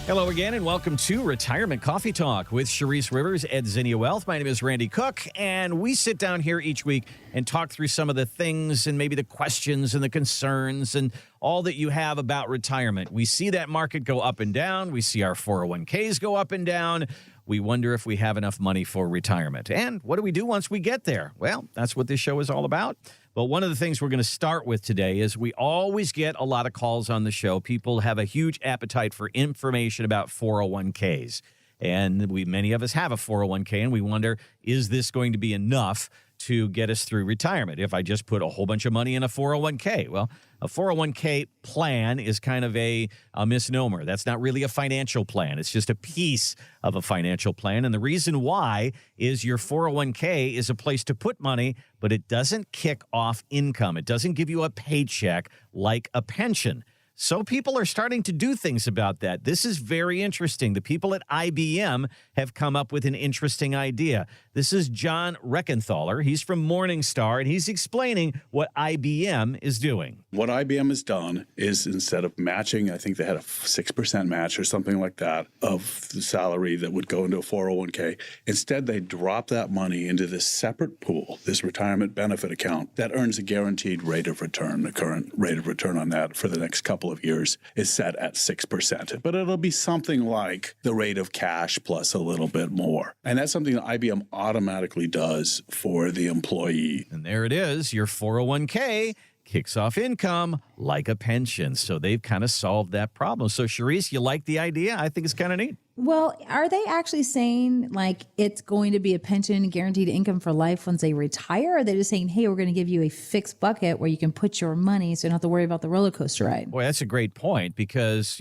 Hello again, and welcome to Retirement Coffee Talk with Sharice Rivers at Zinnia Wealth. My name is Randy Cook, and we sit down here each week and talk through some of the things and maybe the questions and the concerns and all that you have about retirement. We see that market go up and down. We see our 401ks go up and down. We wonder if we have enough money for retirement. And what do we do once we get there? Well, that's what this show is all about. But one of the things we're going to start with today is we always get a lot of calls on the show. People have a huge appetite for information about 401ks. And many of us have a 401k, and we wonder, is this going to be enough to get us through retirement if I just put a whole bunch of money in a 401k? Well, a 401k plan is kind of a misnomer. That's not really a financial plan. It's just a piece of a financial plan. And the reason why is your 401k is a place to put money, but it doesn't kick off income. It doesn't give you a paycheck like a pension. So people are starting to do things about that. This is very interesting. The people at IBM have come up with an interesting idea. This is John Reckenthaler. He's from Morningstar, and he's explaining what IBM is doing. What IBM has done is, instead of matching, I think they had a 6% match or something like that of the salary that would go into a 401k. Instead, they drop that money into this separate pool, this retirement benefit account that earns a guaranteed rate of return. The current rate of return on that for the next couple of years is set at 6%. But it'll be something like the rate of cash plus a little bit more. And that's something that IBM automatically does for the employee. And there it is, your 401k kicks off income like a pension. So they've kind of solved that problem. So Sharice, you like the idea? I think it's kind of neat. Well, are they actually saying like it's going to be a pension guaranteed income for life once they retire? Or are they just saying, hey, we're going to give you a fixed bucket where you can put your money so you don't have to worry about the roller coaster ride? Boy, that's a great point because,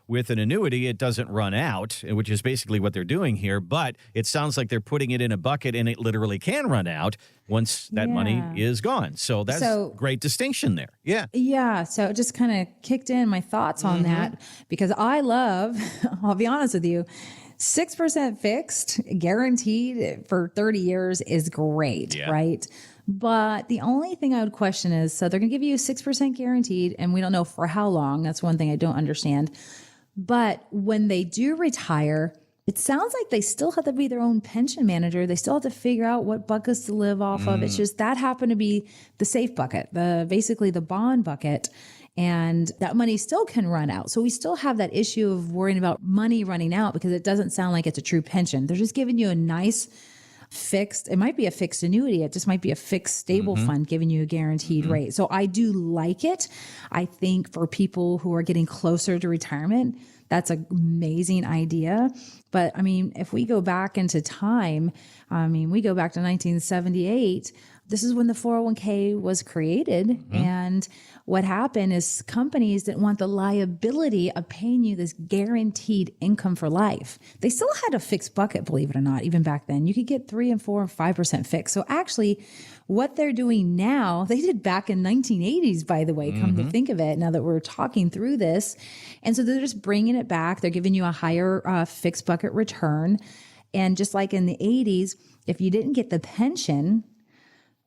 with an annuity, it doesn't run out, which is basically what they're doing here. But it sounds like they're putting it in a bucket and it literally can run out once that money is gone. So that's a great distinction there. Yeah. Yeah. So it just kind of kicked in my thoughts on that because I love, I'll be honest with you, 6% fixed, guaranteed for 30 years is great, right? But the only thing I would question is, so they're going to give you 6% guaranteed, and we don't know for how long. That's one thing I don't understand. But when they do retire, it sounds like they still have to be their own pension manager. They still have to figure out what buckets to live off of. It's just that happened to be the safe bucket, basically the bond bucket. And that money still can run out. So we still have that issue of worrying about money running out because it doesn't sound like it's a true pension. They're just giving you a nice fixed, it might be a fixed annuity. It just might be a fixed stable fund giving you a guaranteed rate. So I do like it. I think for people who are getting closer to retirement, that's an amazing idea. But I mean, if we go back into time, we go back to 1978, this is when the 401k was created. And what happened is companies didn't want the liability of paying you this guaranteed income for life. They still had a fixed bucket, believe it or not, even back then. You could get 3 and 4 and 5% fixed. So actually what they're doing now, they did back in 1980s, by the way, come to think of it, now that we're talking through this. And so they're just bringing it back. They're giving you a higher fixed bucket return. And just like in the 80s, if you didn't get the pension,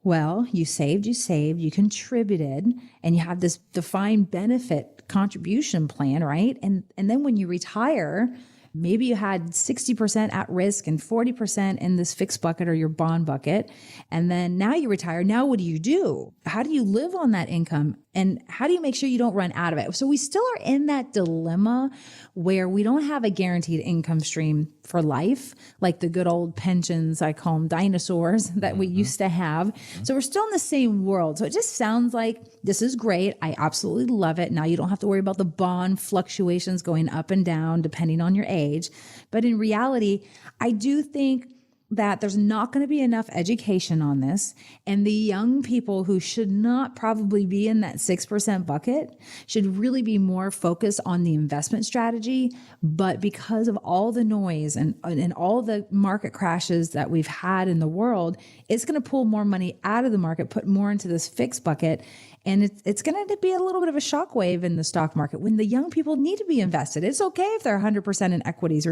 well, you saved, you contributed, and you have this defined benefit contribution plan, right? And then when you retire, maybe you had 60% at risk and 40% in this fixed bucket or your bond bucket. And then now you retire. Now what do? How do you live on that income? And how do you make sure you don't run out of it? So we still are in that dilemma where we don't have a guaranteed income stream for life, like the good old pensions, I call them dinosaurs, that we used to have. So we're still in the same world. So it just sounds like this is great. I absolutely love it. Now you don't have to worry about the bond fluctuations going up and down depending on your age. But in reality, I do think that there's not going to be enough education on this. And the young people who should not probably be in that 6% bucket should really be more focused on the investment strategy. But because of all the noise and all the market crashes that we've had in the world, it's going to pull more money out of the market, put more into this fixed bucket. And it's going to be a little bit of a shockwave in the stock market when the young people need to be invested. It's okay if they're 100% in equities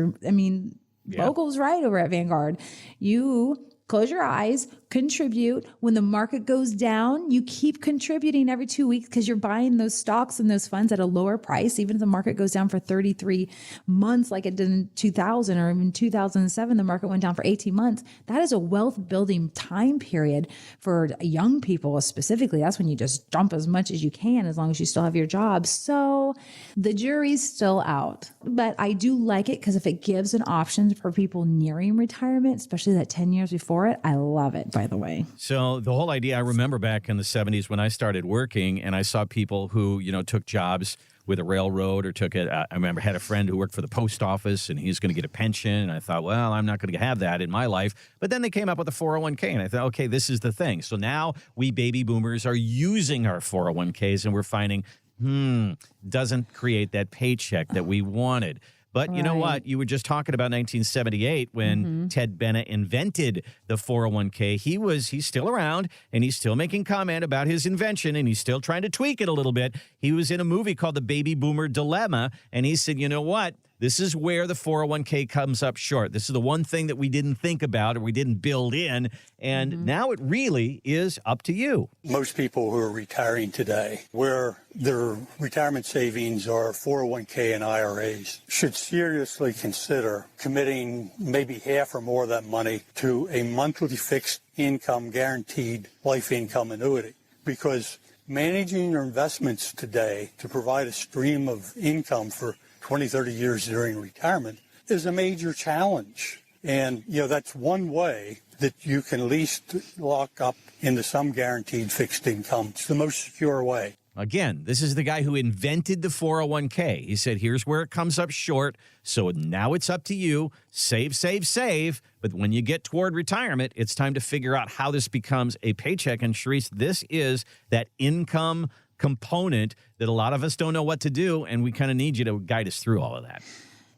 Vocal's right over at Vanguard. You close your eyes, contribute. When the market goes down, you keep contributing every 2 weeks because you're buying those stocks and those funds at a lower price. Even if the market goes down for 33 months, like it did in 2000 or even 2007, the market went down for 18 months. That is a wealth building time period for young people specifically. That's when you just dump as much as you can, as long as you still have your job. So the jury's still out, but I do like it because if it gives an option for people nearing retirement, especially that 10 years before it, I love it, by the way. So the whole idea, I remember back in the 70s when I started working and I saw people who, took jobs with a railroad or took it. I remember I had a friend who worked for the post office and he's going to get a pension. And I thought, well, I'm not going to have that in my life. But then they came up with a 401k and I thought, okay, this is the thing. So now we baby boomers are using our 401ks and we're finding, doesn't create that paycheck that we wanted. But you know what? You were just talking about 1978 when Ted Bennett invented the 401k. He's still around and he's still making comment about his invention and he's still trying to tweak it a little bit. He was in a movie called The Baby Boomer Dilemma and he said, you know what? This is where the 401k comes up short. This is the one thing that we didn't think about or we didn't build in. And now it really is up to you. Most people who are retiring today, where their retirement savings are 401k and IRAs, should seriously consider committing maybe half or more of that money to a monthly fixed income guaranteed life income annuity. Because managing your investments today to provide a stream of income for 20, 30 years during retirement is a major challenge. And, that's one way that you can at least lock up into some guaranteed fixed income. It's the most secure way. Again, this is the guy who invented the 401k. He said, here's where it comes up short. So now it's up to you. Save, save, save. But when you get toward retirement, it's time to figure out how this becomes a paycheck. And Sharice, this is that income component that a lot of us don't know what to do, and we kind of need you to guide us through all of that.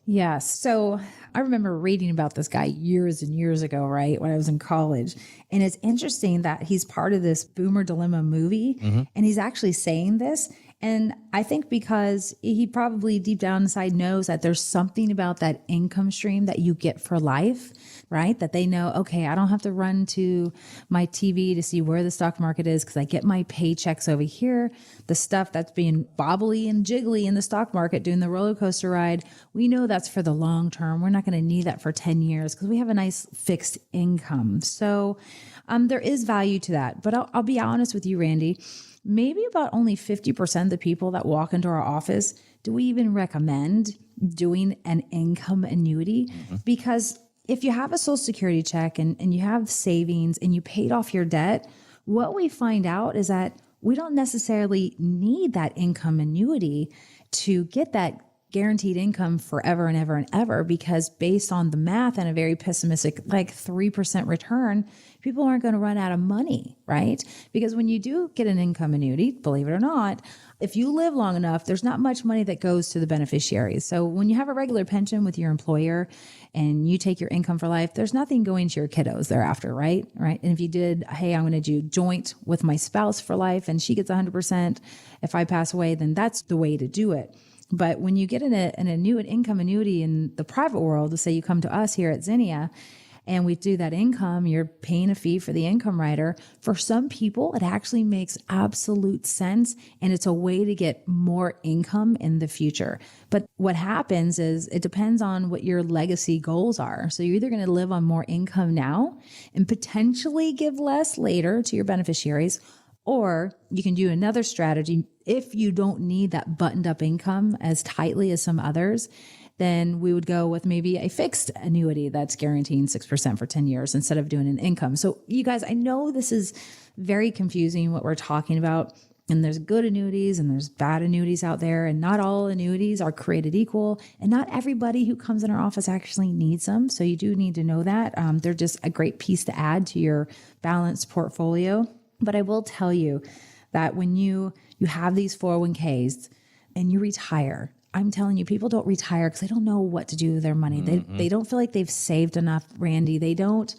Yes. So I remember reading about this guy years and years ago, right, when I was in college. And it's interesting that he's part of this Boomer Dilemma movie, and he's actually saying this. And I think because he probably deep down inside knows that there's something about that income stream that you get for life, right? That they know, okay, I don't have to run to my TV to see where the stock market is because I get my paychecks over here. The stuff that's being bobbly and jiggly in the stock market doing the roller coaster ride, we know that's for the long term. We're not going to need that for 10 years because we have a nice fixed income. So there is value to that. But I'll be honest with you, Randy. Maybe about only 50% of the people that walk into our office do we even recommend doing an income annuity. Because if you have a Social Security check and you have savings and you paid off your debt, what we find out is that we don't necessarily need that income annuity to get that guaranteed income forever and ever and ever, because based on the math and a very pessimistic, like 3% return, people aren't going to run out of money, right? Because when you do get an income annuity, believe it or not, if you live long enough, there's not much money that goes to the beneficiaries. So when you have a regular pension with your employer and you take your income for life, there's nothing going to your kiddos thereafter, right? Right. And if you did, hey, I'm going to do joint with my spouse for life and she gets 100%. If I pass away, then that's the way to do it. But when you get an income annuity in the private world, let's say you come to us here at Zinnia and we do that income, you're paying a fee for the income rider. For some people, it actually makes absolute sense. And it's a way to get more income in the future. But what happens is it depends on what your legacy goals are. So you're either going to live on more income now and potentially give less later to your beneficiaries, or you can do another strategy. If you don't need that buttoned up income as tightly as some others, then we would go with maybe a fixed annuity that's guaranteeing 6% for 10 years instead of doing an income. So you guys, I know this is very confusing what we're talking about. And there's good annuities and there's bad annuities out there. And not all annuities are created equal. And not everybody who comes in our office actually needs them. So you do need to know that. They're just a great piece to add to your balanced portfolio. But I will tell you that when you have these 401ks and you retire, I'm telling you, people don't retire because they don't know what to do with their money. They don't feel like they've saved enough, Randy. They don't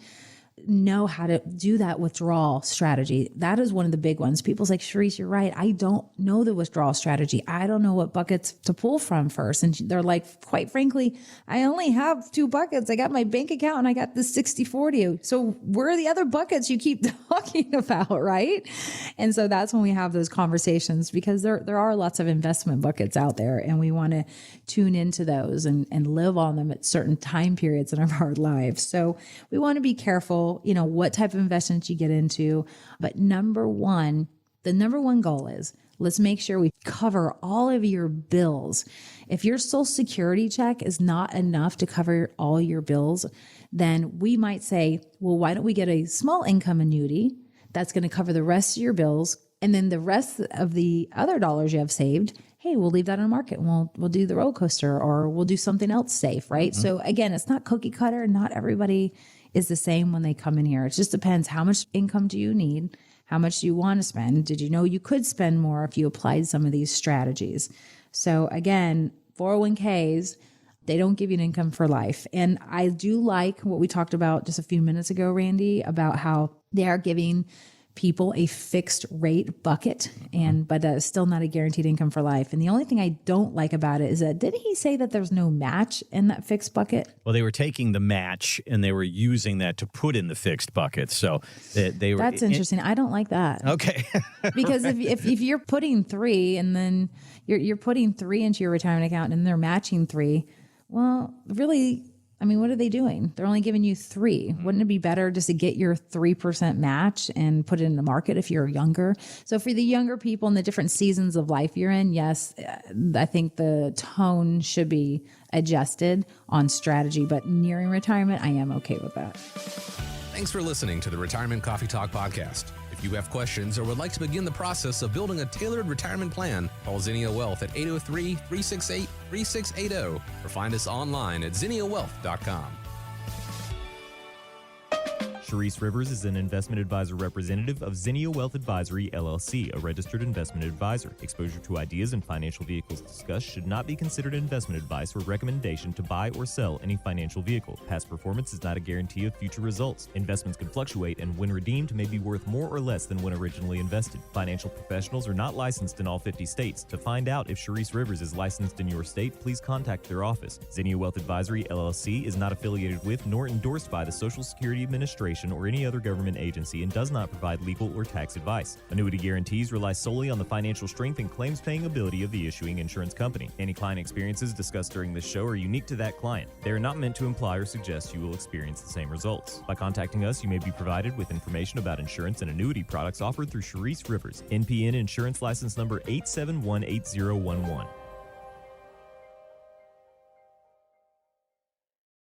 know how to do that withdrawal strategy. That is one of the big ones. People's like, Sharice, you're right. I don't know the withdrawal strategy. I don't know what buckets to pull from first. And they're like, quite frankly, I only have 2 buckets. I got my bank account and I got the 60-40. So where are the other buckets you keep talking about, right? And so that's when we have those conversations, because there are lots of investment buckets out there, and we want to tune into those and live on them at certain time periods in our lives. So we want to be careful, what type of investments you get into. But the number one goal is, let's make sure we cover all of your bills. If your Social Security check is not enough to cover all your bills, then we might say, well, why don't we get a small income annuity that's going to cover the rest of your bills, and then the rest of the other dollars you have saved, hey, we'll leave that on the market and we'll do the roller coaster, or we'll do something else safe, right? Mm-hmm. So again, it's not cookie cutter. Not everybody is the same when they come in here. It just depends, how much income do you need? How much do you want to spend? Did you know you could spend more if you applied some of these strategies? So again, 401ks, they don't give you an income for life. And I do like what we talked about just a few minutes ago, Randy, about how they are giving people a fixed rate bucket, but still not a guaranteed income for life. And the only thing I don't like about it is that, didn't he say that there's no match in that fixed bucket? Well, they were taking the match and they were using that to put in the fixed bucket. So they were. That's interesting. I don't like that. Okay. Because if you're putting 3 and then you're putting 3 into your retirement account and they're matching 3, well, really, what are they doing? They're only giving you 3. Wouldn't it be better just to get your 3% match and put it in the market if you're younger? So for the younger people in the different seasons of life you're in, yes, I think the tone should be adjusted on strategy, but nearing retirement, I am okay with that. Thanks for listening to the Retirement Coffee Talk podcast. If you have questions or would like to begin the process of building a tailored retirement plan, call Zinnia Wealth at 803-368-3680 or find us online at zinniawealth.com. Sharice Rivers is an investment advisor representative of Zinnia Wealth Advisory, LLC, a registered investment advisor. Exposure to ideas and financial vehicles discussed should not be considered investment advice or recommendation to buy or sell any financial vehicle. Past performance is not a guarantee of future results. Investments can fluctuate, and when redeemed may be worth more or less than when originally invested. Financial professionals are not licensed in all 50 states. To find out if Sharice Rivers is licensed in your state, please contact their office. Zinnia Wealth Advisory, LLC is not affiliated with nor endorsed by the Social Security Administration or any other government agency, and does not provide legal or tax advice. Annuity guarantees rely solely on the financial strength and claims-paying ability of the issuing insurance company. Any client experiences discussed during this show are unique to that client. They are not meant to imply or suggest you will experience the same results. By contacting us, you may be provided with information about insurance and annuity products offered through Sharice Rivers, NPN Insurance License Number 8718011.